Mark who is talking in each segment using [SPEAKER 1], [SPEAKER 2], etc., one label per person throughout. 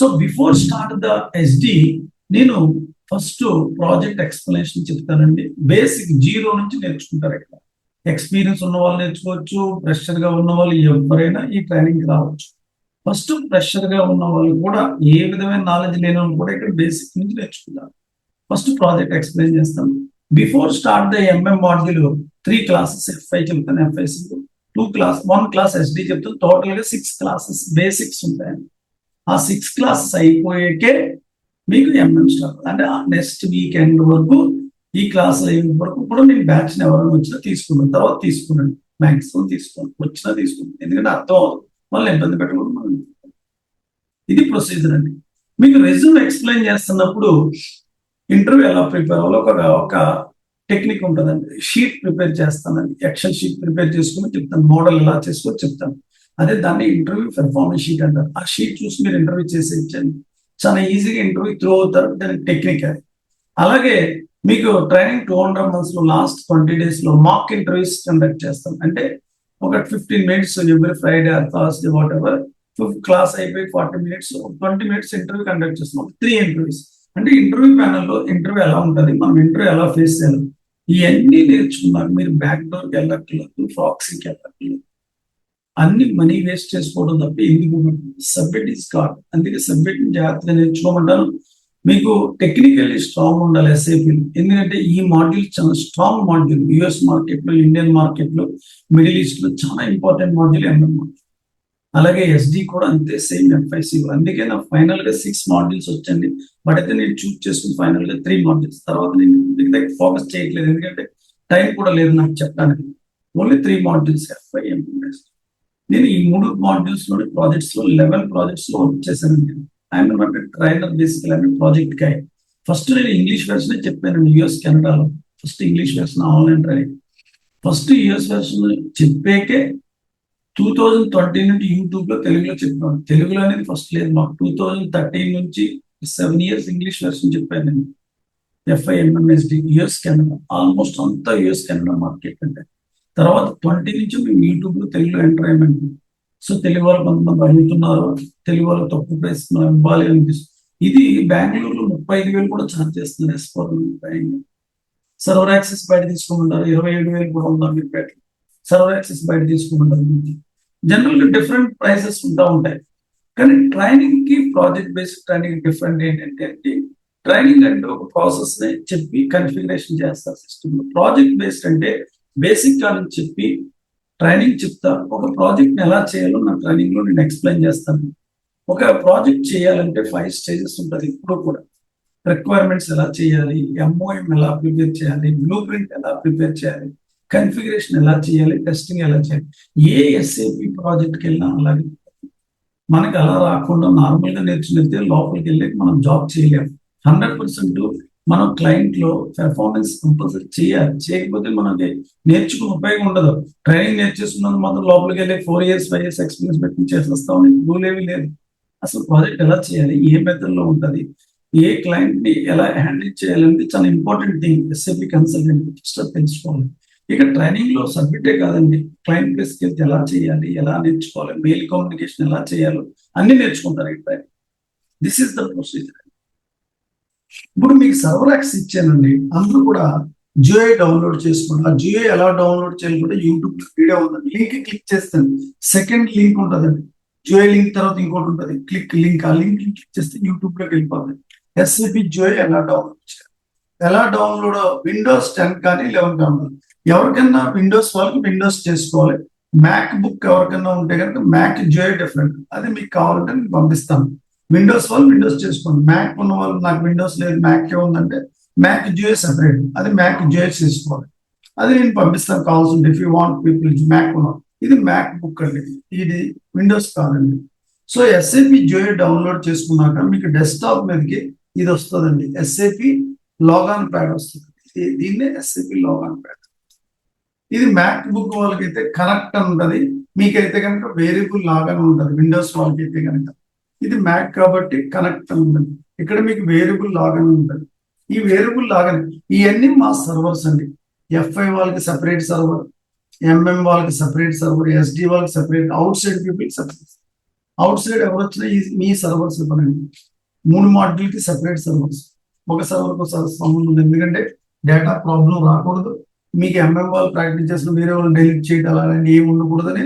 [SPEAKER 1] So before start the SD నేను first project explanation చెప్తానండి. Basic zero నుంచి నేర్చుకుంటారు. ఇక్కడ ఎక్స్పీరియన్స్ ఉన్న వాళ్ళు నేర్చుకోవచ్చు, ప్రెషర్ గా ఉన్న వాళ్ళు ఎవరైనా ఈ ట్రైనింగ్ రావచ్చు. ఫస్ట్ ప్రెషర్ గా ఉన్న వాళ్ళు కూడా, ఏ విధమైన నాలెడ్జ్ లేని వాళ్ళు కూడా ఇక్కడ బేసిక్ నుంచి నేర్చుకుంటారు. ఫస్ట్ ప్రాజెక్ట్ ఎక్స్ప్లెయిన్ చేస్తాను. Before start the MM module 3 classes FI చెప్తాను, ఎఫ్ఐసి 1 క్లాస్ ఎస్డి చెప్తాను. టోటల్ గా 6 క్లాసెస్ బేసిక్స్ ఉంటాయండి. ఆ 6 క్లాసెస్ అయిపోయాకే మీకు ఎంఎం స్టార్ట్. అంటే నెక్స్ట్ వీకెండ్ వరకు ఈ క్లాస్ అయిన వరకు కూడా నేను బ్యాచ్ ఎవరైనా వచ్చినా తీసుకున్నాను, తర్వాత తీసుకున్నాను, మ్యాక్సిమం తీసుకోండి, వచ్చినా తీసుకున్నాను. ఎందుకంటే అర్థం మళ్ళీ ఇబ్బంది పెట్టకూడదు. ఇది ప్రొసీజర్ అండి. మీకు రెజ్యూమ్ ఎక్స్ప్లెయిన్ చేస్తున్నప్పుడు ఇంటర్వ్యూ ఎలా ప్రిపేర్ అవ్వాలో ఒక టెక్నిక్ ఉంటుందండి. షీట్ ప్రిపేర్ చేస్తానండి, ఎక్సెల్ షీట్ ప్రిపేర్ చేసుకుని చెప్తాను, మోడల్ ఎలా చేసుకో చెప్తాను. అదే దాన్ని ఇంటర్వ్యూ పెర్ఫార్మెన్స్ షీట్ అంటారు. ఆ షీట్ చూసి మీరు ఇంటర్వ్యూ చేసి ఇచ్చండి, చాలా ఈజీగా ఇంటర్వ్యూ త్రూ అవుతారు. దాని టెక్నిక్ అది. అలాగే మీకు ట్రైనింగ్ 200 months లో లాస్ట్ 20 days లో మాక్ ఇంటర్వ్యూస్ కండక్ట్ చేస్తాం. అంటే ఒక 15 minutes every Friday or Thursday what ever, class అయిపోయి 40 minutes 20 minutes ఇంటర్వ్యూ కండక్ట్ చేస్తాం. 3 interviews. అంటే ఇంటర్వ్యూ ప్యానల్లో ఇంటర్వ్యూ ఎలా ఉంటుంది, మనం ఇంటర్వ్యూ ఎలా ఫేస్ చేయాలి, ఇవన్నీ నేర్చుకున్నారు. మీరు బ్యాక్ డోర్కి వెళ్ళట్లేదు, ప్రాక్సీకి వెళ్ళట్లేదు, అన్ని మనీ వేస్ట్ చేసుకోవడం తప్ప ఎందుకు. Subject is God. అందుకే సబ్జెక్ట్ జాగ్రత్తగా నేర్చుకోమంటాను. మీకు టెక్నికల్లీ స్ట్రాంగ్ ఉండాలి ఎస్ఐపి. ఎందుకంటే ఈ మాడ్యూల్ చాలా స్ట్రాంగ్ మాడ్యూల్. యుఎస్ మార్కెట్ లో, ఇండియన్ మార్కెట్ లో, మిడిల్ ఈస్ట్ లో చాలా ఇంపార్టెంట్ మాడ్యూల్ ఎంఎం మాడ్యూల్. అలాగే ఎస్డి కూడా అంతే, సేమ్ ఎఫ్ఐసి. అందుకే నా ఫైనల్ గా 6 modules వచ్చండి. బట్ అయితే నేను చూస్ చేసుకుని ఫైనల్ గా 3 modules. తర్వాత నేను ఫోకస్ చేయట్లేదు, ఎందుకంటే టైం కూడా లేదు నాకు చెప్పడానికి. Only 3 modules FI MM. నేను ఈ 3 modules లోని ప్రాజెక్ట్స్ లో 11 projects లో వర్క్ చేశానండి. I'm not trainer, basically I'm project guy. First నేను ఇంగ్లీష్ వెర్షన్ చెప్పానండి. యుఎస్ కెనడాలో first English version online training. First US version చెప్పాకే 2020 నుండి యూట్యూబ్ లో తెలుగులో చెప్పాను. తెలుగులో అనేది ఫస్ట్ లేదు మాకు. 2013 నుంచి 7 years ఇంగ్లీష్ వెర్షన్ చెప్పాను నేను. ఎఫ్ఐ ఎంఎంఎస్డి యుఎస్ కెనడా, ఆల్మోస్ట్ అంతా యుఎస్ కెనడా మార్కెట్ అంటే. తర్వాత 20 నుంచి మేము యూట్యూబ్ లో తెలుగులో ఎంటర్ అయ్యామండి. సో తెలుగు వాళ్ళు కొంతమంది అడుగుతున్నారు, తెలుగు వాళ్ళు తక్కువ ప్రైస్ ఇవ్వాలి అనిపిస్తుంది. ఇది బెంగళూరులో 35,000 కూడా ఛార్జ్ చేస్తున్నారు ఎస్పోర్. సర్వర్ యాక్సెస్ బయట తీసుకోమంటారు, 27,000 కూడా ఉన్నారు మీరు బయట. సర్వర్ యాక్సెస్ బయట తీసుకోమంటారు. జనరల్ గా డిఫరెంట్ ప్రైసెస్ ఉంటాయి. కానీ ట్రైనింగ్ కి, ప్రాజెక్ట్ బేస్డ్ ట్రైనింగ్ డిఫరెంట్ ఏంటంటే, ట్రైనింగ్ అంటే ఒక ప్రాసెస్ ని చెప్పి కన్ఫిగరేషన్ చేస్తారు సిస్టమ్ లో. ప్రాజెక్ట్ బేస్డ్ అంటే బేసిక్ గా నుంచి చెప్పి ట్రైనింగ్ చెప్తాను. ఒక ప్రాజెక్ట్ ని ఎలా చేయాలో నా ట్రైనింగ్ లో నేను ఎక్స్ప్లెయిన్ చేస్తాను. ఒక ప్రాజెక్ట్ చేయాలంటే 5 stages ఉంటుంది. ఇప్పుడు కూడా రిక్వైర్మెంట్స్ ఎలా చేయాలి, ఎంఓఎం ఎలా ప్రిపేర్ చేయాలి, బ్లూ ప్రింట్ ఎలా ప్రిపేర్ చేయాలి, కన్ఫిగరేషన్ ఎలా చేయాలి, టెస్టింగ్ ఎలా చేయాలి. ఏ ఎస్ఏపి ప్రాజెక్ట్కి వెళ్ళినా అలాగే. మనకి అలా రాకుండా నార్మల్ గా నేర్చుకుంటే లోపలికి వెళ్ళి మనం జాబ్ చేయలేము. 100% మనం క్లయింట్ లో పెర్ఫార్మెన్స్ కంపల్సరీ చేయాలి. చేయకపోతే మనకి నేర్చుకుని ఉపయోగం ఉండదు. ట్రైనింగ్ నేర్చేసుకున్నందు మాత్రం లోపలికి వెళ్ళి 4 years 5 years ఎక్స్పీరియన్స్ పెట్టి చేసేస్తామని రూల్ ఏమీ లేదు. అసలు ప్రాజెక్ట్ ఎలా చేయాలి, ఏ మెథడ్ లో ఉంటుంది, ఏ క్లయింట్ ని ఎలా హ్యాండిల్ చేయాలంటే చాలా important thing. SAP consultant first తెలుసుకోవాలి. ఇక ట్రైనింగ్ లో సబ్జెక్టే కాదండి, క్లయింట్ బేస్కి వెళ్తే ఎలా చేయాలి, ఎలా నేర్చుకోవాలి, మెయిల్ కమ్యూనికేషన్ ఎలా చేయాలో అన్ని నేర్చుకుంటారు ఈ training. This is the procedure. ఇప్పుడు మీకు సర్వర్ యాక్సెస్ ఇచ్చానండి, అందరూ కూడా జియోఐ డౌన్లోడ్ చేసుకోండి. ఆ జియోఐ ఎలా డౌన్లోడ్ చేయాలి కూడా యూట్యూబ్ వీడియో ఉందండి. లింక్ క్లిక్ చేస్తాను, సెకండ్ లింక్ ఉంటుందండి. జియోఐ లింక్ తర్వాత ఇంకోటి ఉంటుంది, క్లిక్ లింక్. ఆ లింక్ క్లిక్ చేస్తే యూట్యూబ్ లోకి వెళ్ళిపోతుంది. ఎస్ఏపి జియోఐ ఎలా డౌన్లోడ్ చేయాలి, ఎలా డౌన్లోడ్ విండోస్ 10 కానీ 11 కానీ. ఎవరికైనా విండోస్ వాళ్ళకి విండోస్ చేసుకోవాలి. మ్యాక్ బుక్ ఎవరికైనా ఉంటే కనుక మ్యాక్ జియోఐ డిఫరెంట్, అది మీకు కావాలంటే నేను పంపిస్తాను. విండోస్ వాళ్ళు విండోస్ చేసుకోండి. మ్యాక్ ఉన్న వాళ్ళు నాకు విండోస్ లేదు, మ్యాక్ ఉందంటే మ్యాక్ జియోఐ సెపరేట్, అది మ్యాక్ జియోఐ చేసుకోవాలి. అది నేను పంపిస్తాను కావాల్సింది. If you want people Mac ఉన్న, ఇది మ్యాక్ బుక్ అండి, ఇది విండోస్ కాదండి. సో ఎస్ఏపి జియోఐ డౌన్లోడ్ చేసుకున్నాక మీకు డెస్క్టాప్ మీదకి ఇది వస్తుందండి, ఎస్ఏపి లాగాన్ ప్యాడ్ వస్తుంది. దీన్నే ఎస్ఏపి లాగాన్ ప్యాడ్. ఇది మ్యాక్ బుక్ వాళ్ళకైతే కనెక్ట్ అని ఉంటుంది, మీకైతే కనుక వేరియబుల్ లాగానే ఉంటుంది. విండోస్ వాళ్ళకైతే కనుక ఇది మ్యాక్ కాబట్టి కనెక్ట్ అని ఉంటుంది. ఇక్కడ మీకు వేరియబుల్ లాగానే ఉంటుంది. ఈ వేరియబుల్ లాగానే ఇవన్నీ మా సర్వర్స్ అండి. ఎఫ్ఐ వాళ్ళకి సపరేట్ సర్వర్, ఎంఎం వాళ్ళకి సపరేట్ సర్వర్, ఎస్డి వాళ్ళకి separate, outside people separate. Outside ఎవరు వచ్చినా మీ సర్వర్స్ ఇవ్వనండి. 3 మాడ్యూల్కి సెపరేట్ సర్వర్స్. ఒక సర్వర్కి సంబంధం ఉంది, ఎందుకంటే డేటా ప్రాబ్లం రాకూడదు. మీకు వాళ్ళు ప్రాక్టీస్ చేసిన వేరే వాళ్ళు డెలీట్ చేయడం అలాంటి ఏమి ఉండకూడదని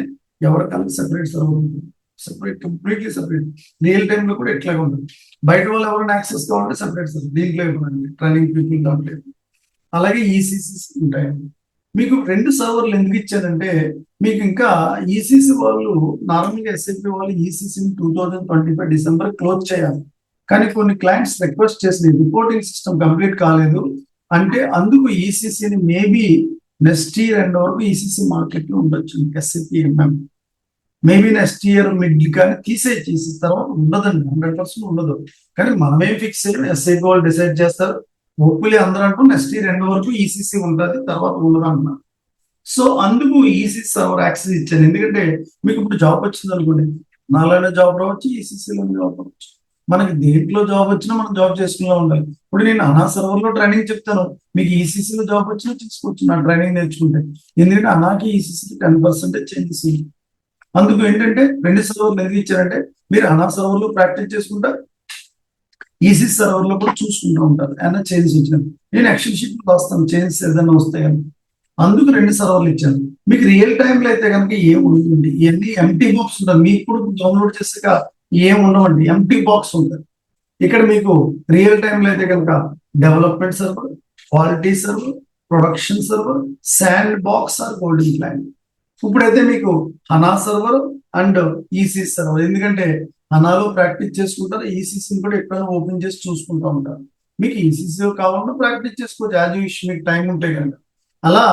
[SPEAKER 1] ఎవరికన్నా సెపరేట్ సర్వర్ ఉంటుంది. Separate, completely separate. Real time లో కూడా ఇట్లాగే ఉంటుంది. బయట వాళ్ళు ఎవరైనా యాక్సెస్ కావాలంటే సెపరేట్ సర్వర్, దీంట్లో ఇవ్వండి ట్రైనింగ్ పీపుల్ దాంట్లో. అలాగే ఈసీసీస్ ఉంటాయండి. మీకు 2 సర్వర్లు ఎందుకు ఇచ్చారంటే, మీకు ఇంకా ఈసీసీ వాళ్ళు నార్మల్గా ఎస్ఐపి వాళ్ళు ఈసీసీని 2025 డిసెంబర్ క్లోజ్ చేయాలి. కానీ కొన్ని క్లయింట్స్ రిక్వెస్ట్ చేసిన రిపోర్టింగ్ సిస్టమ్ కంప్లీట్ కాలేదు అంటే అందుకు ఈసీసీని మేబీ నెక్స్ట్ ఇయర్ ఎండ్ వరకు ఈసీసీ మార్కెట్ లో ఉండొచ్చు. SIP maybe next year mid కానీ తీసేసి తర్వాత ఉండదండి, 100% ఉండదు. కానీ మనమేం ఫిక్స్ చేయాలి, ఎస్ఐపి వాళ్ళు డిసైడ్ చేస్తారు. హోప్ఫుల్లీ అందరూ అంటూ నెక్స్ట్ ఇయర్ ఎండ్ వరకు ఈసీసీ ఉంటుంది, తర్వాత ఉండదు అంటున్నారు. సో అందుకు ఈసీసీ సర్వర్ యాక్సెస్ ఇచ్చాను. ఎందుకంటే మీకు ఇప్పుడు జాబ్ వచ్చింది అనుకోండి, నాలోనే జాబ్ రావచ్చు, ఈసీసీలో జాబ్ రావచ్చు. మనకి దేంట్లో జాబ్ వచ్చినా మనం జాబ్ చేసుకునే ఉండాలి. ఇప్పుడు నేను అనా సర్వర్ లో ట్రైనింగ్ చెప్తాను, మీకు ఈసీసీలో జాబ్ వచ్చినా తీసుకోవచ్చు నా ట్రైనింగ్ నేర్చుకుంటే. ఎందుకంటే అనాకి ఈసీసీ 10% చేంజెస్ ఉంది. అందుకు ఏంటంటే 2 సర్వర్లు ఎందుకు ఇచ్చారంటే, మీరు అనా సర్వర్ లో ప్రాక్టీస్ చేసుకుంటా ఈసీ సర్వర్ లో కూడా చూసుకుంటూ ఉంటారు. ఏమైనా చేంజెస్ వచ్చినాయి నేను ఎక్సెల్ షీట్ రాస్తాను, చేంజెస్ ఏదైనా వస్తాయని. అందుకు 2 సర్వర్లు ఇచ్చాను. మీకు రియల్ టైమ్ లో అయితే కనుక ఏం ఉంటుంది, ఇవన్నీ ఎంటీ బాక్స్ ఉంటుంది. మీకు కూడా డౌన్లోడ్ చేసాక ఏం ఉండవండి, ఎంటీ బాక్స్ ఉంటుంది. ఇక్కడ మీకు రియల్ టైమ్ లో అయితే కనుక development server, quality server, production server, sandbox or golden plan. ఇప్పుడైతే మీకు HANA server and EC server, ఎందుకంటే హనాలో ప్రాక్టీస్ చేసుకుంటారు, ఈసీసీని కూడా ఎప్పుడైనా ఓపెన్ చేసి చూసుకుంటూ ఉంటారు. మీకు ఈసీసీ కావాలన్నా ప్రాక్టీస్ చేసుకోవచ్చు యాజ్ యూష్, మీకు టైం ఉంటే కనుక. అలా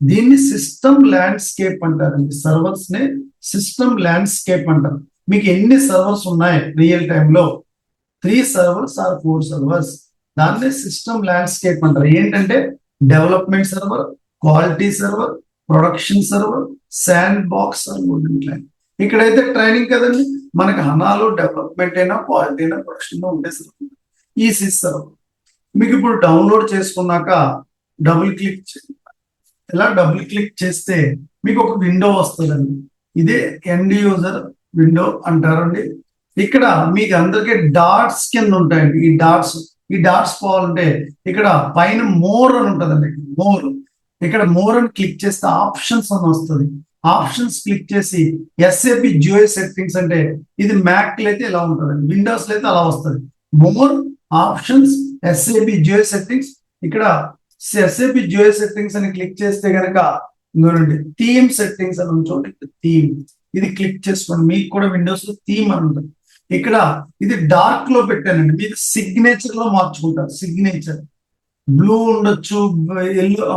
[SPEAKER 1] దీన్ని సిస్టమ్ ల్యాండ్స్కేప్ అంటారండి. సర్వర్స్ ని సిస్టమ్ ల్యాండ్స్కేప్ అంటారు. మీకు ఎన్ని సర్వర్స్ ఉన్నాయి రియల్ టైమ్ లో, 3 సర్వర్స్ ఆర్ 4 సర్వర్స్, దాన్ని సిస్టమ్ ల్యాండ్స్కేప్ అంటారు. ఏంటంటే development server, quality server, production server, sandbox or golden client. ఇక్కడైతే ట్రైనింగ్ కదండి, మనకి హనాలో డెవలప్మెంట్ అయినా క్వాలిటీ అయినా ప్రొడక్షన్ ఉంటే సర్వర్. ఈసీ సర్వర్ మీకు ఇప్పుడు డౌన్లోడ్ చేసుకున్నాక డబుల్ క్లిక్, ఇలా డబుల్ క్లిక్ చేస్తే మీకు ఒక విండో వస్తుందండి. ఇదే ఎండ్ యూజర్ విండో అంటారండి. ఇక్కడ మీకు అందరికీ డాట్స్ కింద ఉంటాయండి. ఈ డాట్స్ పోవాలంటే ఇక్కడ పైన మోర్ అని ఉంటుందండి. ఇక్కడ మోర్ అని క్లిక్ చేస్తే ఆప్షన్స్ అని వస్తుంది. ఆప్షన్స్ క్లిక్ చేసి ఎస్ఏపి జియో సెట్టింగ్స్ అంటే, ఇది మ్యాక్ అయితే ఇలా ఉంటుందండి, విండోస్ లో అయితే అలా వస్తుంది. More options SAP GUI settings. ఇక్కడ ఎస్ఏపి జియో సెట్టింగ్స్ అని క్లిక్ చేస్తే కనుక ఇంకోనండి థీమ్ సెట్టింగ్స్ అని ఉంచండి. థీమ్ ఇది క్లిక్ చేసుకోండి, మీకు కూడా విండోస్ లో థీమ్ అని ఉంటుంది. ఇక్కడ ఇది డార్క్ లో పెట్టానండి, మీరు సిగ్నేచర్ లో మార్చుకుంటారు. సిగ్నేచర్ బ్లూ ఉండొచ్చు, ఎల్లో,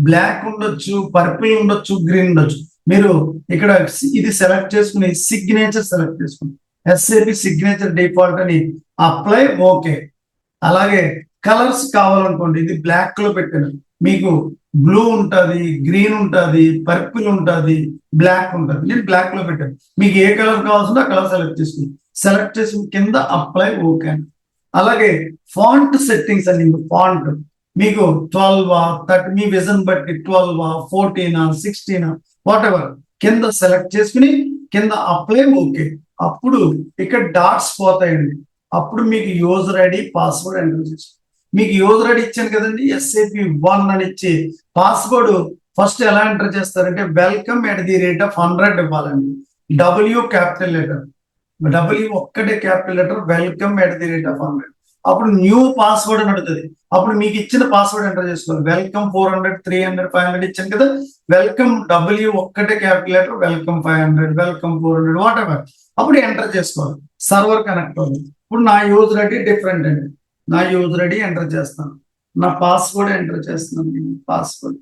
[SPEAKER 1] బ్లాక్ ఉండొచ్చు, పర్పుల్ ఉండొచ్చు, గ్రీన్ ఉండొచ్చు. మీరు ఇక్కడ ఇది సెలెక్ట్ చేసుకుని సిగ్నేచర్ సెలెక్ట్ చేసుకుని ఎస్ఏపి సిగ్నేచర్ డిఫాల్ట్ అని అప్లై, ఓకే. అలాగే కలర్స్ కావాలనుకోండి, ఇది బ్లాక్ లో పెట్టాను, మీకు బ్లూ ఉంటుంది, గ్రీన్ ఉంటుంది, పర్పుల్ ఉంటుంది, బ్లాక్ ఉంటుంది. నేను బ్లాక్ లో పెట్టాను. మీకు ఏ కలర్ కావాల్సిందో ఆ కలర్ సెలెక్ట్ చేసుకుని సెలెక్ట్ చేసిన కింద అప్లై, ఓకే. అలాగే ఫాంట్ సెట్టింగ్స్ అండి. ఫాంట్ మీకు 12 30 మీ విజన్ బట్టి 12 14 16 వాట్ ఎవర్ కింద సెలెక్ట్ చేసుకుని కింద అప్లై, ఓకే. అప్పుడు ఇక్కడ డాట్స్ పోతాయండి. అప్పుడు మీకు యూజర్ ఐడి పాస్వర్డ్ ఎంటర్ చేసుకోండి. మీకు యూజర్ ఐడి ఇచ్చాను కదండి, SAP1 అని ఇచ్చి పాస్వర్డ్ ఫస్ట్ ఎలా ఎంటర్ చేస్తారంటే welcome@100 ఇవ్వాలండి. W క్యాపిటల్ లెటర్, W ఒక్కటే క్యాపిటల్ లెటర్, welcome@100. అప్పుడు న్యూ పాస్వర్డ్ అని అడుగుతుంది. అప్పుడు మీకు ఇచ్చిన పాస్వర్డ్ ఎంటర్ చేసుకోవాలి. వెల్కమ్ 400 300 500 ఇచ్చాను కదా, వెల్కమ్ W ఒక్కటే capital letter, welcome 500 welcome 400 what ever. అప్పుడు ఎంటర్ చేసుకోవాలి. సర్వర్ కనెక్ట్ అవుతుంది. ఇప్పుడు నా యూజర్ ఐడి డిఫరెంట్ అండి, నా యూజర్ ఐడి ఎంటర్ చేస్తాను, నా పాస్వర్డ్ ఎంటర్ చేస్తున్నాను. పాస్వర్డ్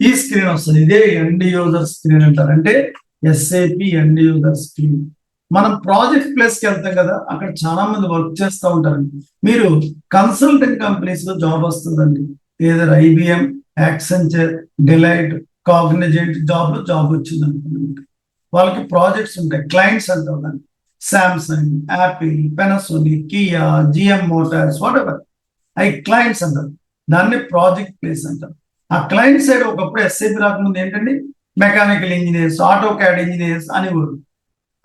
[SPEAKER 1] ఈ స్క్రీన్ వస్తుంది. ఇదే ఎండ్ యూజర్ స్క్రీన్ అంటారు, అంటే ఎస్ఏపి ఎండ్ యూజర్ స్క్రీన్. మనం ప్రాజెక్ట్ ప్లేస్ కి వెళ్తాం కదా, అక్కడ చాలా మంది వర్క్ చేస్తూ ఉంటారండి. మీరు కన్సల్టెంట్ కంపెనీస్ లో జాబ్ వస్తుందండి, ఏదో IBM, Accenture, Deloitte, Cognizant job వచ్చింది అనుకోండి. వాళ్ళకి ప్రాజెక్ట్స్ ఉంటాయి, క్లయింట్స్ అంటారు దాన్ని. Samsung, Apple, Panasonic, Kia, GM Motors whatever, అవి క్లయింట్స్ అంటారు. దాన్ని ప్రాజెక్ట్ ప్లేస్ అంటారు. ఆ క్లయింట్ సైడ్ ఒకప్పుడు SAP రాకముందు ఏంటండి, mechanical engineers, AutoCAD engineers అనేవారు.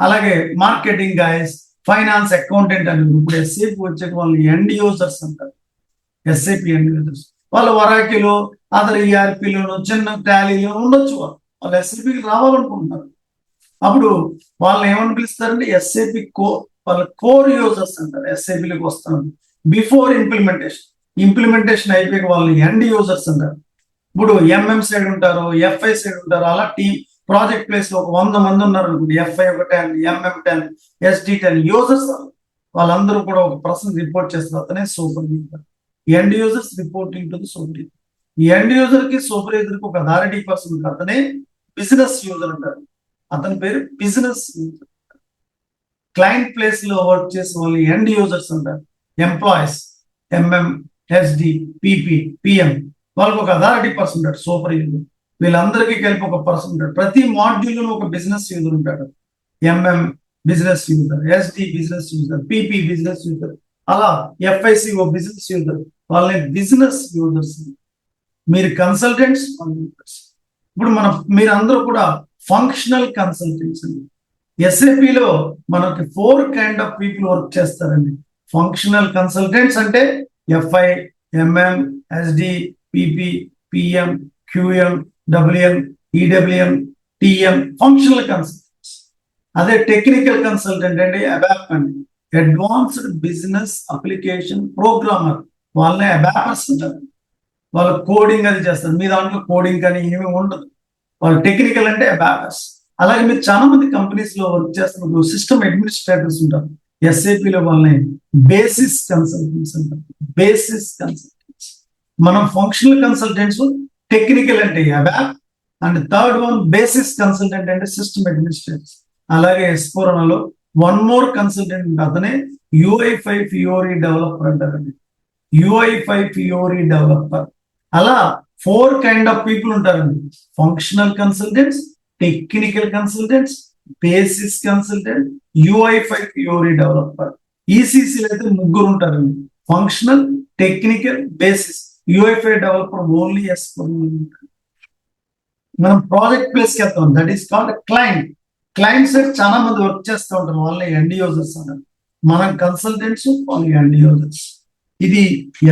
[SPEAKER 1] అలాగే మార్కెటింగ్ గైస్, ఫైనాన్స్, అకౌంటెంట్ అని. ఇప్పుడు ఎస్ఏపి వచ్చే వాళ్ళు ఎండ్ యూజర్స్ అంటారు. ఎస్ఏపి ఎండ్ యూజర్స్ వాళ్ళు వరాకిలో అదర్ ఈఆర్పీలోను చిన్న టాలీలో ఉండొచ్చు. వాళ్ళు ఎస్ఏపికి రావాలనుకుంటున్నారు. అప్పుడు వాళ్ళని ఏమని పిలుస్తారంటే ఎస్ఏపి వాళ్ళ కోర్ యూజర్స్ అంటారు. ఎస్ఏపిలోకి వస్తున్నారు బిఫోర్ ఇంప్లిమెంటేషన్ అయిపోయి వాళ్ళని ఎండ్ యూజర్స్ అంటారు. ఇప్పుడు ఎంఎం సైడ్ ఉంటారు, ఎఫ్ఐ సైడ్ ఉంటారు. అలా టీమ్ ప్రాజెక్ట్ ప్లేస్ లో ఒక 100 మంది ఉన్నారు అనుకోండి. ఎఫ్ఐ ఒక 10, ఎంఎం 10, ఎస్డి 10 యూజర్స్. వాళ్ళందరూ కూడా ఒక పర్సన్ రిపోర్ట్ చేస్తారు. అతనే supervisor. End users reporting to the supervisor. ఈ ఎండ్ యూజర్ కి సూపర్వైజర్ కి ఒక అథారిటీ పర్సన్ ఉంటారు. అతనే బిజినెస్ యూజర్ అంటారు. అతని పేరు బిజినెస్ యూజర్. క్లయింట్ ప్లేస్ లో వర్క్ చేసే వాళ్ళు ఎండ్ యూజర్స్ అంటారు. Employees MM, SD, PP, PM వాళ్ళకి ఒక అథారిటీ పర్సన్ ఉంటాడు, సూపర్ యూజర్. వీళ్ళందరికీ కలిపి ఒక పర్సన్ ఉంటాడు. ప్రతి మాడ్యూల్ లో ఒక బిజినెస్ యూజర్ ఉంటాడు. MM business user, SD business user, PP business user, అలా ఎఫ్ఐసి ఓ బిజినెస్ యూజర్. వాళ్ళని బిజినెస్ యూజర్స్. మీరు కన్సల్టెంట్స్. ఇప్పుడు మీరందరూ కూడా ఫంక్షనల్ కన్సల్టెంట్స్ అండి. ఎస్ఏపిలో మనకి 4 కైండ్ ఆఫ్ పీపుల్ వర్క్ చేస్తారండి. ఫంక్షనల్ కన్సల్టెంట్స్ అంటే FI, MM, SD, PP, PM, QM, WM, EWM, TM functional consultants. అదే టెక్నికల్ కన్సల్టెంట్ అంటే అబాప్ అండి, అడ్వాన్స్డ్ బిజినెస్ అప్లికేషన్ ప్రోగ్రామర్. వాళ్ళనే అబాపర్స్ అంటారు. వాళ్ళ కోడింగ్ అది చేస్తారు. మీ దాంట్లో కోడింగ్ కానీ ఏమీ ఉండదు. వాళ్ళు టెక్నికల్ అంటే అబాపర్స్. అలాగే మీరు చాలా మంది కంపెనీస్ లో వర్క్ చేస్తున్నప్పుడు సిస్టమ్ అడ్మినిస్ట్రేటర్స్ ఉంటారు. ఎస్ఏపిలో వాళ్ళని బేసిస్ కన్సల్టెంట్స్ అంటారు. Basis consultants. మనం ఫంక్షనల్ కన్సల్టెంట్స్, టెక్నికల్ అంటే ABAP, and third one basis consultant అంటే సిస్టమ్ అడ్మినిస్ట్రేటర్స్. అలాగే ఎస్పోరనాలో 1 మోర్ కన్సల్టెంట్ అతనే UI5 ఫియోరీ డెవలపర్ అంటారండి. UI5 Fiori developer. అలా 4 కైండ్ ఆఫ్ పీపుల్ ఉంటారండి. Functional consultants, technical consultants, basis consultant, UI5 Fiori developer. ఈసీసీలో అయితే 3 ఉంటారండి. Functional, technical, basis. UI5 developer only మనం ప్రాజెక్ట్ ప్లేస్ కి వెళ్తాం. That is called client. Client side చాలా మంది వర్క్ చేస్తూ ఉంటారు. వాళ్ళని ఎండ్ యూజర్స్ అన్నారు. మనం కన్సల్టెంట్స్, వాళ్ళు ఎండ్ యూజర్స్. ఇది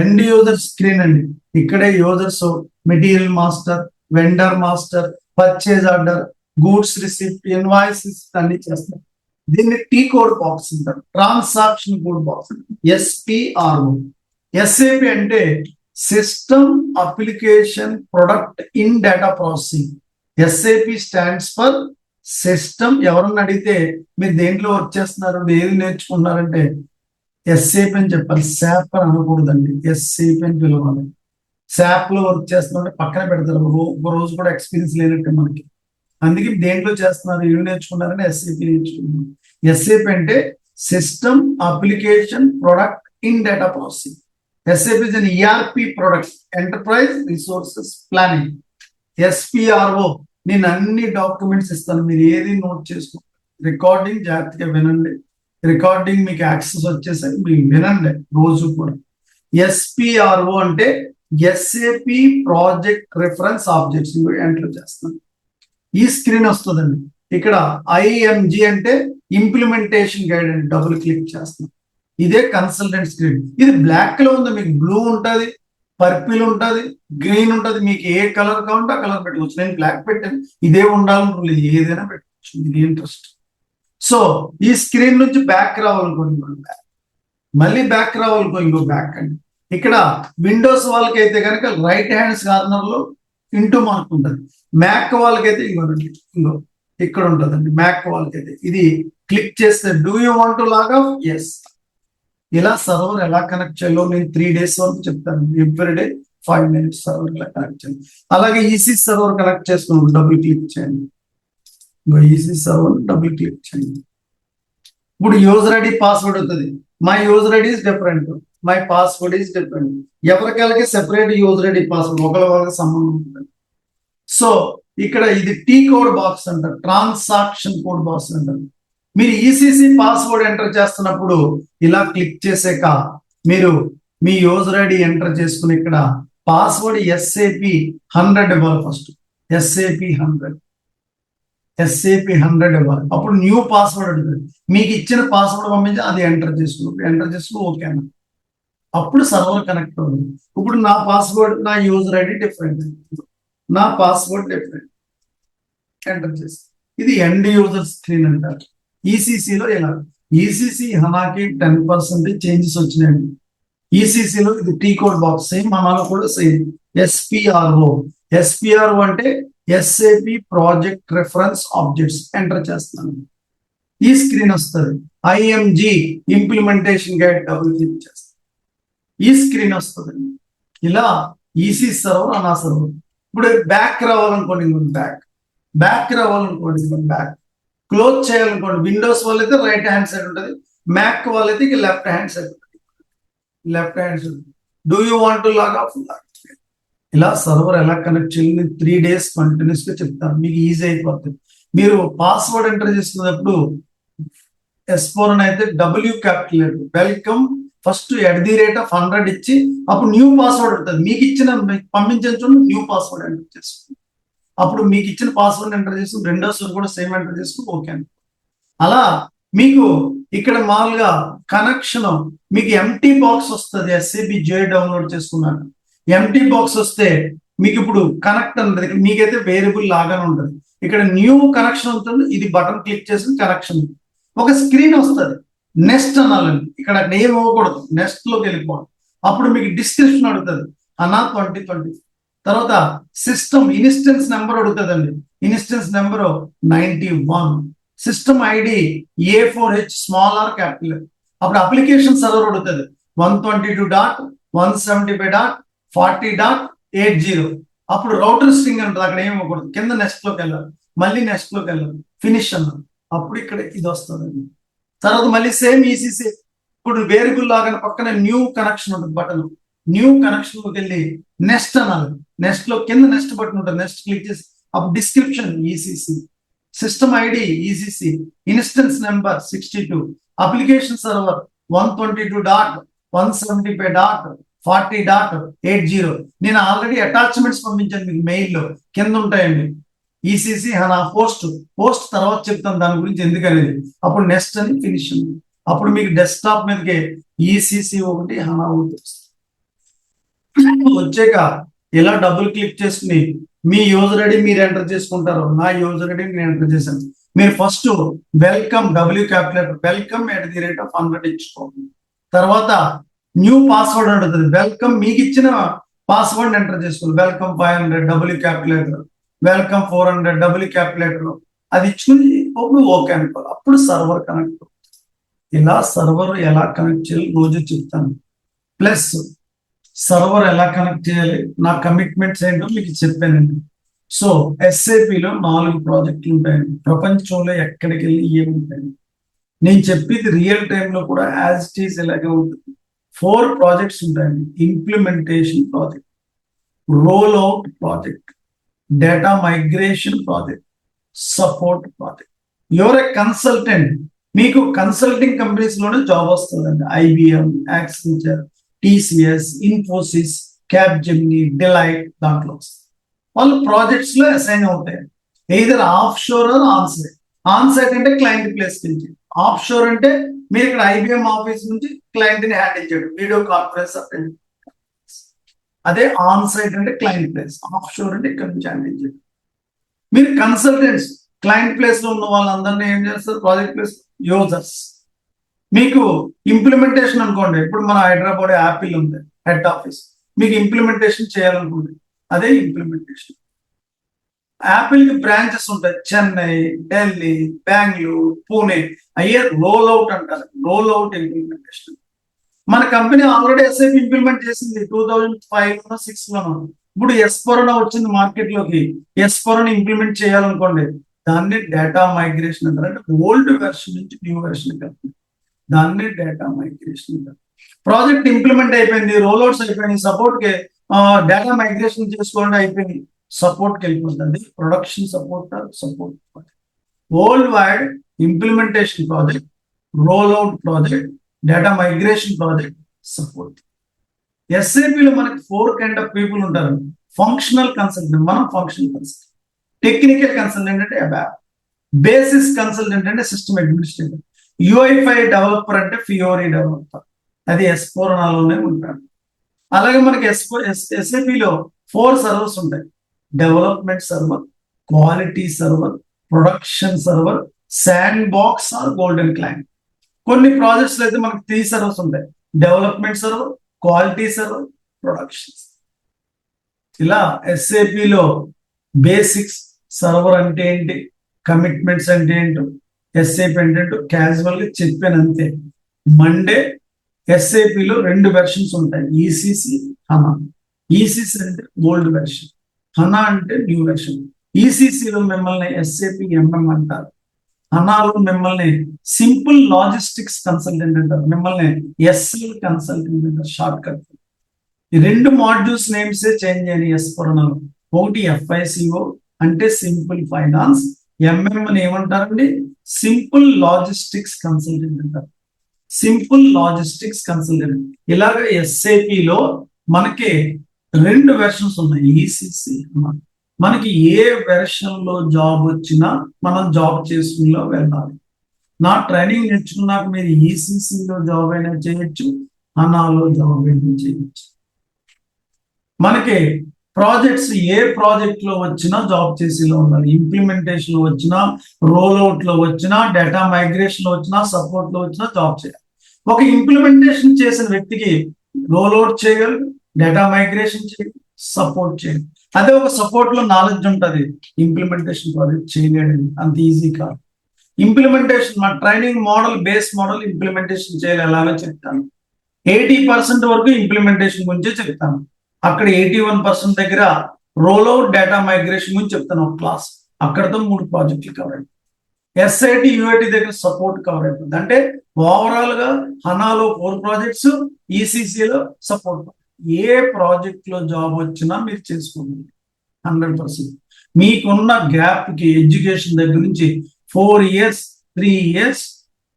[SPEAKER 1] ఎండ్ యూజర్ స్క్రీన్ అండి. ఇక్కడే users material master, vendor master, purchase order, goods receipt, invoices అన్ని చేస్తారు. దీన్ని టీ కోడ్ బాక్స్ అంటారు. Transaction code box, SPRO. SAP అంటే system application product in data processing. SAP stands for system. ఎవరన్నా అడిగితే మీరు దేంట్లో వర్క్ చేస్తున్నారు, ఏది నేర్చుకున్నారంటే ఎస్ఏపి అని చెప్పాలి. శాప్ అని అనకూడదండి, ఎస్ఏపి అని పిలవాలి. శాప్ లో వర్క్ చేస్తున్నట్టు పక్కన పెడతారు. ఒక రోజు కూడా ఎక్స్పీరియన్స్ లేనట్టు మనకి. అందుకే దేంట్లో చేస్తున్నారు, ఏమి నేర్చుకున్నారంటే ఎస్ఏపి నేర్చుకున్నారు. ఎస్ఏపి అంటే system application product in data processing. SAP is an ERP product, enterprise resources planning. SPRO నేను అన్ని డాక్యుమెంట్స్ ఇస్తాను, మీరు ఏది నోట్ చేసుకో. రికార్డింగ్ జాగ్రత్తగా వినండి. రికార్డింగ్ మీకు యాక్సెస్ వచ్చేసరికి మీరు వినండి రోజు కూడా. SPRO అంటే SAP project reference objects enter చేస్తాను. ఈ స్క్రీన్ వస్తుందండి. ఇక్కడ IMG అంటే ఇంప్లిమెంటేషన్ గైడ్ అని డబుల్ క్లిక్ చేస్తాను. ఇదే కన్సల్టెంట్ స్క్రీన్. ఇది బ్లాక్ లో ఉంది, మీకు బ్లూ ఉంటుంది, పర్పుల్ ఉంటుంది, గ్రీన్ ఉంటుంది. మీకు ఏ కలర్ కావాలంటే ఆ కలర్ పెట్టుకోవచ్చు. నేను బ్లాక్ పెట్టాను, ఇదే ఉండాలని ఏదైనా పెట్టుకోవచ్చు, ఇది ఇంట్రెస్ట్. సో ఈ స్క్రీన్ నుంచి బ్యాక్ రావాలనుకోండి, మళ్ళీ బ్యాక్ రావాలనుకో ఇంకో బ్యాక్ అండి. ఇక్కడ విండోస్ వాళ్ళకి అయితే కనుక రైట్ హ్యాండ్స్ కార్నర్ లో ఇంటూ మార్క్ ఉంటుంది. మ్యాక్ వాళ్ళకైతే ఇంకో ఇక్కడ ఉంటుందండి. మ్యాక్ వాళ్ళకైతే ఇది క్లిక్ చేస్తే do you want to log off? Yes. ఇలా సర్వర్ ఎలా కనెక్ట్ చేయాలో నేను 3 days వరకు చెప్తాను. ఎవ్రీడే 5 minutes సర్వర్ ఎలా కనెక్ట్ చేయాలి. అలాగే ఈసీ సర్వర్ కనెక్ట్ చేసుకున్నాం, డబుల్ క్లిక్ చేయండి. ఈసీ సర్వర్ డబుల్ క్లిక్ చేయండి. ఇప్పుడు యూజర్ ఐడి పాస్వర్డ్ అవుతుంది. My user ID is different, my password is different. ఎవరికెళ్ళకి సెపరేట్ యూజర్ ఐడి పాస్వర్డ్ ఒకరికి సంబంధం ఉంటుంది. సో ఇక్కడ ఇది టీ కోడ్ బాక్స్ అంటారు, ట్రాన్సాక్షన్ కోడ్ బాక్స్ అంటారు. మీరు ఈసీసీ పాస్వర్డ్ ఎంటర్ చేస్తున్నప్పుడు ఇలా క్లిక్ చేసాక మీరు మీ యూజర్ ఐడి ఎంటర్ చేసుకుని ఇక్కడ పాస్వర్డ్ SAP 100 ఇవ్వాలి. First SAP 100. SAP 100 ఇవ్వాలి. అప్పుడు న్యూ పాస్వర్డ్ అడుగుతుంది. మీకు ఇచ్చిన పాస్వర్డ్ పంపించి అది ఎంటర్ చేసుకుని ఓకే అన్న. అప్పుడు సర్వర్ కనెక్ట్ అవుతుంది. ఇప్పుడు నా పాస్వర్డ్, నా యూజర్ ఐడి డిఫరెంట్, నా పాస్వర్డ్ డిఫరెంట్, ఎంటర్ చేసి ఇది ఎండ్ యూజర్ స్క్రీన్ అంటారు. ఈసీసీలో ఇలా ఈసీసీ హనాకి 10% చేంజెస్ వచ్చినాయండి. ఈసీసీలో ఇది టీ కోడ్ బాక్స్ సేమ్, హనాలో కూడా సేమ్. ఎస్పిఆర్ఓ అంటే SAP project reference objects enter చేస్తున్నాను. ఈ స్క్రీన్ వస్తుంది. IMG implementation guide double click చేస్తాను. ఈ స్క్రీన్ వస్తుంది. ఇలా ఈసీ సర్వర్, అనా సర్వర్. ఇప్పుడు బ్యాక్ రావాలనుకోండి, బ్యాక్ రావాలనుకోండి, బ్యాక్ క్లోజ్ చేయాలనుకోండి. విండోస్ వాళ్ళైతే రైట్ హ్యాండ్ సైడ్ ఉంటుంది, మ్యాక్ వాళ్ళైతే ఇక లెఫ్ట్ హ్యాండ్ సైడ్ ఉంటుంది. Left hand side. Do you want to log off? ఇలా సర్వర్ ఎలా కనెక్ట్ చేయాలి 3 days కంటిన్యూస్ గా చెప్తాను, మీకు ఈజీ అయిపోతుంది. మీరు పాస్వర్డ్ ఎంటర్ చేస్తున్నప్పుడు S4 అయితే W క్యాపిటల్ వెల్కమ్ ఫస్ట్ @100 ఇచ్చి అప్పుడు న్యూ పాస్వర్డ్ ఉంటుంది. మీకు ఇచ్చిన పంపించిన చూడండి, న్యూ పాస్వర్డ్ ఎంటర్ చేసుకోండి. అప్పుడు మీకు ఇచ్చిన పాస్వర్డ్ ఎంటర్ చేసుకుని రెండోసారి కూడా సేమ్ ఎంటర్ చేసుకుని ఓకే అని. అలా మీకు ఇక్కడ మామూలుగా కనెక్షన్ మీకు ఎంటీ బాక్స్ వస్తుంది. SAP J డౌన్లోడ్ చేసుకున్నాను. ఎంటీ బాక్స్ వస్తే మీకు ఇప్పుడు కనెక్ట్ ఉంటుంది. మీకైతే వేరియబుల్ లాగానే ఉంటుంది. ఇక్కడ న్యూ కనెక్షన్ ఉంటుంది. ఇది బటన్ క్లిక్ చేసి కనెక్షన్ ఒక స్క్రీన్ వస్తుంది. నెక్స్ట్ అనాలండి. ఇక్కడ ఏం ఇవ్వకూడదు, నెక్స్ట్ లోకి వెళ్ళిపోవాలి. అప్పుడు మీకు డిస్క్రిప్షన్ అడుగుతుంది, అన్నా 2020. తర్వాత సిస్టమ్ ఇన్స్టెన్స్ నెంబర్ అడుగుతుందండి. Instance number 91. System ID A4H small R capital. అప్పుడు అప్లికేషన్ సర్వర్ అడుగుతుంది 122.175.40.80. అప్పుడు రౌటర్ స్ట్రింగ్ అంటారు. అక్కడ ఏమి ఇవ్వకూడదు. కింద నెక్స్ట్ లోకి వెళ్ళాలి, మళ్ళీ నెక్స్ట్ లోకి వెళ్ళాలి, ఫినిష్ అన్నారు. అప్పుడు ఇక్కడ ఇది వస్తుంది. తర్వాత మళ్ళీ సేమ్ ఈసీసీ. ఇప్పుడు వేరియబుల్ లాగా పక్కన న్యూ కనెక్షన్ ఉంటుంది బటన్. న్యూ కనెక్షన్ లోకి వెళ్ళి నెక్స్ట్ అనాలి. నెక్స్ట్ లో కింద నెక్స్ట్ బటన్ ఉంటుంది, నెక్స్ట్ క్లిక్ చేసి అప్పుడు description ECC, system ID ECC, instance number 62, application server 122.175.40.80. నేను ఆల్రెడీ అటాచ్మెంట్స్ పంపించాను మీకు మెయిల్లో, కింద ఉంటాయండి. ఈసీసీ హనా పోస్ట్ తర్వాత చెప్తాను దాని గురించి ఎందుకనేది. అప్పుడు నెక్స్ట్ అని ఫినిష్ ఉంది. అప్పుడు మీకు డెస్క్టాప్ మీదకి ఈసీసీ 1 హనా 1 వచ్చాక ఇలా డబుల్ క్లిక్ చేసుకుని మీ యూజర్ ఐడి మీరు ఎంటర్ చేసుకుంటారు. నా యూజర్ ఐడి నేను ఎంటర్ చేశాను. మీరు first welcome W capital welcome @100 ఇచ్చుకోండి. తర్వాత న్యూ పాస్వర్డ్ అడుగుతుంది. వెల్కమ్ మీకు ఇచ్చిన పాస్వర్డ్ ఎంటర్ చేసుకోండి. Welcome 500 W capital, welcome 400 W capital. అది ఇచ్చుకుని ఓకే అనుకోవాలి. అప్పుడు సర్వర్ కనెక్ట్. ఇలా సర్వర్ ఎలా కనెక్ట్ చేయాలి రోజు చెప్తాను. ప్లస్ సర్వర్ ఎలా కనెక్ట్ చేయాలి, నా కమిట్మెంట్స్ ఏంటో మీకు చెప్పానండి. సో SAPలో 4 ప్రాజెక్టులు ఉంటాయండి. ప్రపంచంలో ఎక్కడికి వెళ్ళి ఏముంటాయండి నేను చెప్పేది రియల్ టైంలో కూడా యాజ్ ఇట్ ఈస్ ఇలాగే ఉంటుంది. 4 ప్రాజెక్ట్స్ ఉంటాయండి. Implementation project, roll out project, data migration project, support project. Your a consultant. మీకు కన్సల్టింగ్ కంపెనీస్ లోనే జాబ్ వస్తుందండి. IBM, Accenture, TCS, Infosys, Capgemini, Deloitte దాంట్లో వస్తుంది. వాళ్ళు ప్రాజెక్ట్స్ లో అసైన్ అవుతాయి. Either offshore or onsite. Onsite అంటే client place నుంచి, ఆఫ్ షోర్ అంటే మీరు ఇక్కడ IBM ఆఫీస్ నుంచి క్లయింట్ ని హ్యాండిల్ చేయడం, వీడియో కాన్ఫరెన్స్ అటెండ్. అదే ఆన్ సైట్ అంటే క్లయింట్ ప్లేస్, ఆఫ్ షోర్ అంటే ఇక్కడ నుంచి హ్యాండిల్ చేయడం. మీరు కన్సల్టెంట్స్ క్లయింట్ ప్లేస్ లో ఉన్న వాళ్ళందరినీ ఏం చేస్తారు, ప్రాజెక్ట్ ప్లేస్ యూజర్స్. మీకు ఇంప్లిమెంటేషన్ అనుకోండి, ఇప్పుడు మన హైదరాబాద్ యాపిల్ ఉంది హెడ్ ఆఫీస్, మీకు ఇంప్లిమెంటేషన్ చేయాలనుకోండి, అదే ఇంప్లిమెంటేషన్. యాపిల్ కి బ్రాంచెస్ ఉంటాయి, చెన్నై, ఢిల్లీ, బెంగళూరు, పూణే. అయ్యే రోల్ అవుట్ అంటారు, రోల్ అవుట్ ఇంప్లిమెంటేషన్. మన కంపెనీ ఆల్రెడీ SAP ఇంప్లిమెంట్ చేసింది 2005-6 లోనో. ఇప్పుడు S4 వచ్చింది మార్కెట్ లోకి. S4 ఇంప్లిమెంట్ చేయాలనుకోండి, దాన్ని డేటా మైగ్రేషన్ అంటారు. అంటే ఓల్డ్ వెర్షన్ నుంచి న్యూ వెర్షన్ కలిపి దాన్ని డేటా మైగ్రేషన్ అంటారు. ప్రాజెక్ట్ ఇంప్లిమెంట్ అయిపోయింది, రోల్ అవుట్స్ అయిపోయింది, సపోర్ట్ కి డేటా మైగ్రేషన్ చేసుకోండి అయిపోయింది, సపోర్ట్కి వెళ్ళిపోతుంది. Production support project, worldwide implementation project, roll out project, data migration project, support. SAPలో మనకి 4 కైండ్ ఆఫ్ పీపుల్ ఉంటారు. ఫంక్షనల్ కన్సల్టెంట్, మనం ఫంక్షనల్ కన్సల్టెంట్. టెక్నికల్ కన్సల్టెంట్ అంటే ABAP. బేసిస్ కన్సల్టెంట్ అంటే సిస్టమ్ అడ్మినిస్ట్రేటర్, యూఐఫై డెవలపర్ అంటే ఫియోరీ డెవలపర్, అది ఎస్ఫోర్నాలోనే ఉంటాడు. అలాగే మనకి ఎస్ఏపిలో 4 సర్వర్స్ ఉంటాయి. Development server, quality server, production server, sandbox or golden client. కొన్ని ప్రాజెక్ట్స్ లో అయితే మనకి 3 సర్వర్స్ ఉంటాయి. Development server, quality server, production. ఇలా ఎస్ఏపిలో బేసిక్స్, సర్వర్ అంటే ఏంటి, కమిట్మెంట్స్ అంటే ఏంటో, ఎస్ఏపి అంటే ఏంటో క్యాజువల్ గా చెప్పాను అంతే. మండే ఎస్ఏపిలో 2 వెర్షన్స్ ఉంటాయి, ఈసిసి, హనా. ఈసిసి అంటే ఓల్డ్ వెర్షన్, హనా అంటే న్యూ వెర్షన్. ఈసిసిలో మిమ్మల్ని ఎస్ఏపి ఎంఎం అంటారు, హనాలో మిమ్మల్ని సింపుల్ లాజిస్టిక్స్ కన్సల్టెంట్ అంటారు, మిమ్మల్ని ఎస్ఎల్ కన్సల్టెంట్ అంటారు, షార్ట్ కట్. ఈ 2 మాడ్యూల్స్ నేమ్స్ చేంజ్ అయ్యాయి ఎస్ఫోర్నాలో. ఒకటి ఎఫ్ఐసిఓ అంటే సింపుల్ ఫైనాన్స్, ఎంఎం అని ఏమంటారండి, సింపుల్ లాజిస్టిక్స్ కన్సల్టెంట్ అంటారు, సింపుల్ లాజిస్టిక్స్ కన్సల్టెంట్. ఇలాగ ఎస్ఏపిలో మనకి 2 వెర్షన్స్ ఉన్నాయి, ఈసిసి. మనకి ఏ వెర్షన్ లో జాబ్ వచ్చినా మనం జాబ్ చేసుకునిలో వెళ్ళాలి. నా ట్రైనింగ్ నేర్చుకున్నాక మీరు ఈసిసిలో జాబ్ అయినా చేయొచ్చు, హనాలో జాబ్ అయినా చేయొచ్చు. మనకి ప్రాజెక్ట్స్ ఏ ప్రాజెక్ట్ లో వచ్చినా జాబ్ చేసేలా ఉండాలి. ఇంప్లిమెంటేషన్ లో వచ్చినా, రోల్ అవుట్ లో వచ్చినా, డేటా మైగ్రేషన్ లో వచ్చినా, సపోర్ట్ లో వచ్చినా జాబ్ చేయాలి. ఒక ఇంప్లిమెంటేషన్ చేసిన వ్యక్తికి రోల్ అవుట్ చేయగలరు, డేటా మైగ్రేషన్ చేయగలరు, సపోర్ట్ చేయగలరు. అదే ఒక సపోర్ట్ లో నాలెడ్జ్ ఉంటుంది, ఇంప్లిమెంటేషన్ ప్రాజెక్ట్ చేయలేడు, అంత ఈజీ కాదు. ఇంప్లిమెంటేషన్ మా training model, base model implementation చేయాలి ఎలాగో చెప్తాను. 80% వరకు ఇంప్లిమెంటేషన్ గురించే చెప్తాను. అక్కడ 81% దగ్గర రోల్ అవుట్, డేటా మైగ్రేషన్ గురించి చెప్తాను ఒక క్లాస్. అక్కడతో 3 ప్రాజెక్టులు కవర్ అయిపోయి, ఎస్ఐటి యూఐటి దగ్గర సపోర్ట్ కవర్ అయిపోతుంది. అంటే ఓవరాల్ గా హనాలో 4 ప్రాజెక్ట్స్, ఈసిసిలో సపోర్ట్. ఏ ప్రాజెక్ట్ లో జాబ్ వచ్చినా మీరు చేసుకోండి 100%. మీకున్న గ్యాప్ కి ఎడ్యుకేషన్ దగ్గర నుంచి 4 ఇయర్స్, 3 ఇయర్స్,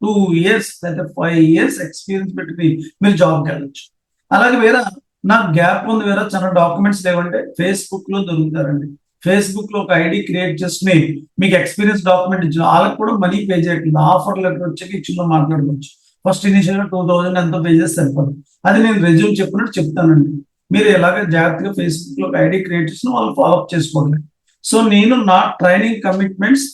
[SPEAKER 1] 2 ఇయర్స్ లేదా 5 ఇయర్స్ ఎక్స్పీరియన్స్ పెట్టుకుని మీరు జాబ్కి వెళ్ళచ్చు. అలాగే వేరే నాకు గ్యాప్ ఉంది, వేరే చాలా డాక్యుమెంట్స్ లేవంటే ఫేస్బుక్ లో దొరుకుతారండి. ఫేస్బుక్ లో ఒక ఐడి క్రియేట్ చేసుకుని మీకు ఎక్స్పీరియన్స్ డాక్యుమెంట్ ఇచ్చిన వాళ్ళకి కూడా మనీ పే చేయట్లేదు, ఆఫర్ లెటర్ వచ్చాక ఇచ్చిన మాట్లాడుకోవచ్చు. ఫస్ట్ ఇనిషియల్ గా 2000 ఎంతో పే చేస్తే సరిపోదు. అది నేను రెజ్యూమ్ చెప్పినట్టు చెప్తానండి. మీరు ఎలాగ జాగ్రత్తగా ఫేస్బుక్ లో ఒక ఐడి క్రియేట్ చేసిన వాళ్ళు ఫాలోఅప్ చేసుకోండి. సో నేను నా training commitments,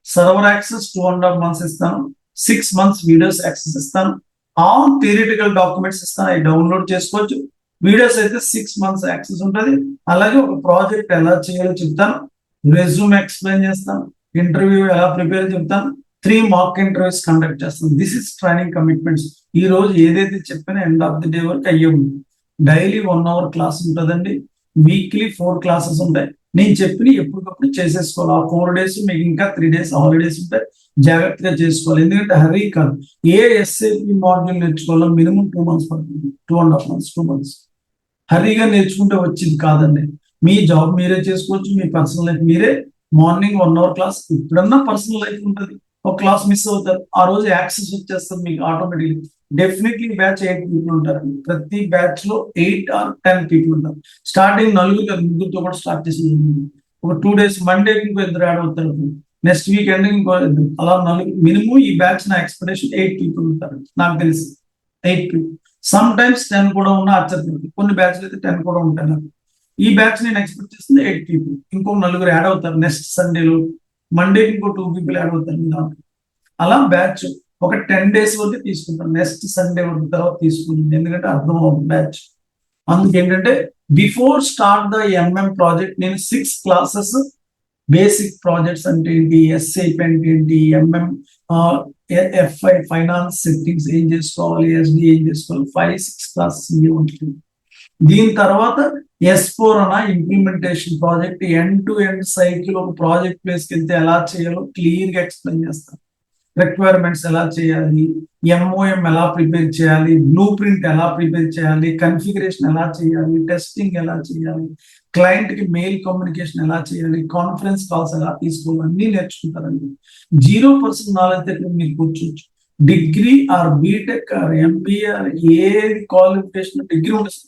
[SPEAKER 1] server access 2.5 months ఇస్తాను, 6 months వీడియోస్ యాక్సెస్ ఇస్తాను, ఆల్ థియరిటికల్ డాక్యుమెంట్స్ ఇస్తాను, అవి డౌన్లోడ్ చేసుకోవచ్చు. వీడియోస్ అయితే 6 months యాక్సెస్ ఉంటుంది. అలాగే ఒక ప్రాజెక్ట్ ఎలా చేయాలో చెప్తాను, రెజ్యూమ్ ఎక్స్ప్లెయిన్ చేస్తాను, ఇంటర్వ్యూ ఎలా ప్రిపేర్ చెప్తాను, 3 mock ఇంటర్వ్యూస్ కండక్ట్ చేస్తాను. This is training commitments. ఈ రోజు ఏదైతే చెప్పినా ఎండ్ ఆఫ్ ది డే వరకు అయ్యే ఉంది. డైలీ 1 hour క్లాస్ ఉంటుందండి, వీక్లీ 4 classes ఉంటాయి. నేను చెప్పిన ఎప్పటికప్పుడు చేసేసుకోవాలి. ఆ 4 days మీకు ఇంకా 3 days హాలిడేస్ ఉంటాయి, జాగ్రత్తగా చేసుకోవాలి. ఎందుకంటే హరీ కాదు, ఏ ఎస్ఏపి మాడ్యూల్ నేర్చుకోవాలో మినిమం 2 months పడుతుంది, 2.5 months, 2 months. హరీగా నేర్చుకుంటే వచ్చింది కాదండి. మీ జాబ్ మీరే చేసుకోవచ్చు, మీ పర్సనల్ లైఫ్ మీరే. మార్నింగ్ 1 hour క్లాస్, ఎప్పుడన్నా పర్సనల్ లైఫ్ ఉంటుంది, ఒక క్లాస్ మిస్ అవుతారు, ఆ రోజు యాక్సెస్ వచ్చేస్తుంది మీకు ఆటోమేటిక్లీ. డెఫినెట్లీ బ్యాచ్ 8 people ఉంటారండి. ప్రతి బ్యాచ్ లో 8 or 10 people ఉంటారు. స్టార్టింగ్ 4 ముగ్గురితో కూడా స్టార్ట్ చేసి ఒక 2 days మండే ఇంకో 2 యాడ్ అవుతారు, నెక్స్ట్ వీక్ ఎండింగ్ ఇంకో 2, అలా 4 మినిమం. ఈ బ్యాచ్ నా ఎక్స్పెక్టేషన్ 8 people ఉంటారు నాకు తెలిసి, 8 people. సమ్ టైమ్స్ 10 కూడా ఉన్న ఆశ్చర్యపోతుంది. కొన్ని బ్యాచ్ అయితే 10 కూడా ఉంటాయి నాకు. ఈ బ్యాచ్ నేను ఎక్స్పెక్ట్ చేస్తుంది 8 people. ఇంకో 4 యాడ్ అవుతారు నెక్స్ట్ సండేలో, మండేకి ఇంకో 2 people యాడ్ అవుతారు దాంట్లో. అలా బ్యాచ్ ఒక 10 days వరకు తీసుకుంటాను, నెక్స్ట్ సండే వరకు తర్వాత తీసుకుంటుంది, ఎందుకంటే అర్థం అవుతుంది బ్యాచ్. అందుకు ఏంటంటే before start the MM project నేను 6 classes బేసిక్ ప్రాజెక్ట్స్ అంటే ఏంటి, ఎస్ఐపి అంటే ఏంటి, ఎంఎం ఎఫ్ఐ ఫైనాన్స్ సెట్టింగ్స్ ఏం చేసుకోవాలి, ఎస్డి ఏం చేసుకోవాలి, 5-6 classes ఉంటుంది. దీని తర్వాత S4 అన్న implementation project end to end cycle, ఒక ప్రాజెక్ట్ ప్లేస్కి వెళ్తే ఎలా చేయాలో క్లియర్ గా ఎక్స్ప్లెయిన్ చేస్తాను. రిక్వైర్మెంట్స్ ఎలా చేయాలి, ఎంఓఎం ఎలా ప్రిపేర్ చేయాలి, బ్లూ ప్రింట్ ఎలా ప్రిపేర్ చేయాలి, కన్ఫిగరేషన్ ఎలా చేయాలి, టెస్టింగ్ ఎలా చేయాలి, క్లయింట్ కి మెయిల్ కమ్యూనికేషన్ ఎలా చేయాలి, కాన్ఫరెన్స్ కాల్స్ ఎలా తీసుకోవాలి, అన్ని నేర్చుకుంటారండి. 0% నాలెడ్జ్ దగ్గర మీరు కూర్చోవచ్చు. Degree or BTech or MBA or a qualification degree ఉండదు.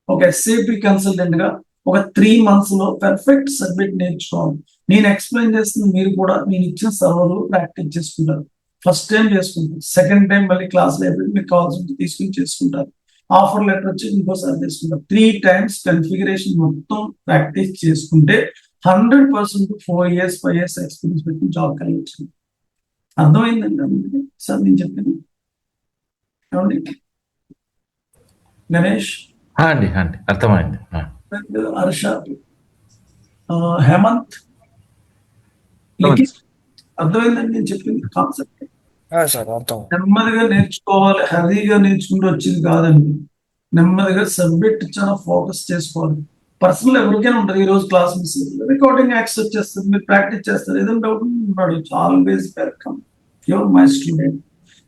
[SPEAKER 1] ఒక ఎస్ఏపి కన్సల్టెంట్ గా ఒక 3 months లో పర్ఫెక్ట్ సబ్జెక్ట్ నేర్చుకోవాలి. నేను ఎక్స్ప్లెయిన్ చేస్తుంది మీరు కూడా నేను ఇచ్చిన సర్వర్లు ప్రాక్టీస్ చేసుకుంటారు. ఫస్ట్ టైం చేసుకుంటారు, సెకండ్ టైం మళ్ళీ క్లాస్ అయిపోయి మీకు కావాల్సింది తీసుకుని చేసుకుంటారు. ఆఫర్ లెటర్ వచ్చి ఇంకోసారి చేసుకుంటారు. 3 times కన్ఫిగరేషన్ మొత్తం ప్రాక్టీస్ చేసుకుంటే 100% 4 years 5 years ఎక్స్పీరియన్స్ పెట్టి జాబ్ కలిగి వచ్చింది. అర్థమైందండి అందుకే సార్ నేను చెప్పింది. ఏమండి గణేష్,
[SPEAKER 2] అండి అర్థమైంది.
[SPEAKER 1] హర్ష, హేమంత్, లిఖిత్, అర్థమైందండి నేను చెప్పింది కాన్సెప్ట్.
[SPEAKER 3] సార్ అర్థం.
[SPEAKER 1] నెమ్మదిగా నేర్చుకోవాలి, హెవీగా నేర్చుకుంటూ వచ్చింది కాదండి. నెమ్మదిగా సబ్జెక్ట్ చాలా ఫోకస్ చేసుకోవాలి. పర్సనల్ ఎవరికైనా ఉంటుంది, ఈ రోజు క్లాస్ మిస్ రికార్డింగ్ యాక్సెస్ చేస్తారు, మీరు ప్రాక్టీస్ చేస్తారు, ఏదైనా డౌట్ ఉన్నాడు always welcome, your my student.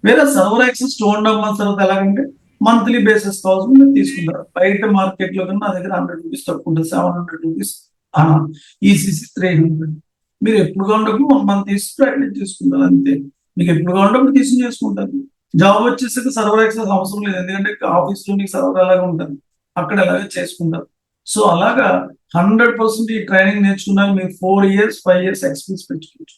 [SPEAKER 1] వేరే సర్వర్ యాక్సెస్ 2.5 months తర్వాత ఎలాగంటే మంత్లీ బేసిస్ కావాల్సి మీరు తీసుకుంటారు. బయట మార్కెట్ లో కన్నా నా దగ్గర 100 rupees తక్కువ ఉంటుంది, 700 rupees, ఈసీసీ 300. మీరు ఎప్పుడు కావాలంటే 1 month తీసి ప్రాక్టీస్ చేసుకుంటారు అంతే. మీకు ఎప్పుడు కావాలంటే తీసుకుని చేసుకుంటారు. జాబ్ వచ్చేసరికి సర్వర్ యాక్సెస్ అవసరం లేదు, ఎందుకంటే ఆఫీస్ లో మీకు సర్వర్ అలాగే ఉంటుంది, అక్కడ ఎలాగే చేసుకుంటారు. సో అలాగా 100% ఈ ట్రైనింగ్ నేర్చుకున్నాక మీరు 4 years 5 years ఎక్స్పీరియన్స్ పెట్టుకోవచ్చు.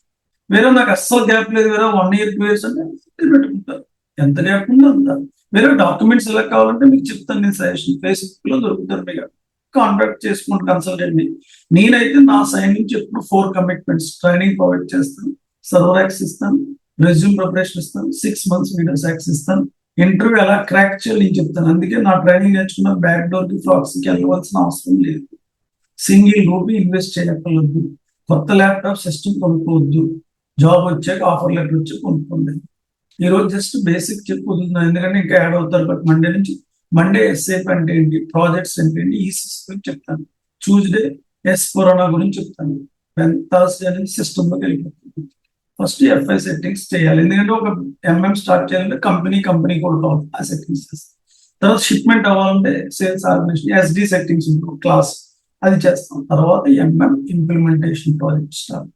[SPEAKER 1] వేరే నాకు అస్సలు గ్యాప్ లేదు, వేరే 1 year 2 years అంటే పెట్టుకుంటారు, ఎంత గ్యాప్ ఉందో అంత. వేరే డాక్యుమెంట్స్ ఎలా కావాలంటే మీకు చెప్తాను, నేను సజెషన్ ఫేస్బుక్ లో దొరుకుతారు, మీకు కాంటాక్ట్ చేసుకుంటూ కన్సల్టెంట్. నేనైతే నా సైడ్ నుంచి ఎప్పుడు 4 commitments ట్రైనింగ్ ప్రొవైడ్ చేస్తాను, సర్వర్ యాక్సెస్ ఇస్తాను, రెజ్యూమ్ ప్రిపరేషన్ ఇస్తాను, 6 months వీడియోస్ యాక్సెస్ ఇస్తాను, ఇంటర్వ్యూ ఎలా క్రాక్ చేయాలి నేను చెప్తాను. అందుకే నా ట్రైనింగ్ నేర్చుకున్న బ్యాక్ డోర్ కి ఫ్రాక్స్ కి వెళ్ళవలసిన అవసరం లేదు. సింగిల్ రూపీ ఇన్వెస్ట్ చేయక్కర్లేదు, కొత్త ల్యాప్టాప్ సిస్టమ్ కొనుక్కోవద్దు, జాబ్ వచ్చాక ఆఫర్ లెటర్ వచ్చి కొనుక్కోండి. ఈ రోజు జస్ట్ బేసిక్ చెప్పి వదులుతున్నాను, ఎందుకంటే ఇంకా యాడ్ అవుతారు. బట్ మండే నుంచి మండే ఎస్ఏప్ అంటే ఏంటి, ప్రాజెక్ట్స్ అంటే ఏంటి, ఈసీస్ గురించి చెప్తాను. ట్యూస్డే కరోనా గురించి చెప్తాను. థర్స్డే అనేది సిస్టమ్ లోకి వెళ్ళిపోతుంది. ఫస్ట్ ఎఫ్ఐ సెట్టింగ్స్ చేయాలి, ఎందుకంటే ఒక ఎంఎం స్టార్ట్ చేయాలంటే కంపెనీ కూడా కావాలి, ఆ సెట్టింగ్స్ చేస్తాం. తర్వాత షిప్మెంట్ అవ్వాలంటే sales organization SD settings class అది చేస్తాం. తర్వాత ఎంఎం ఇంప్లిమెంటేషన్ ప్రాజెక్ట్ స్టార్ట్.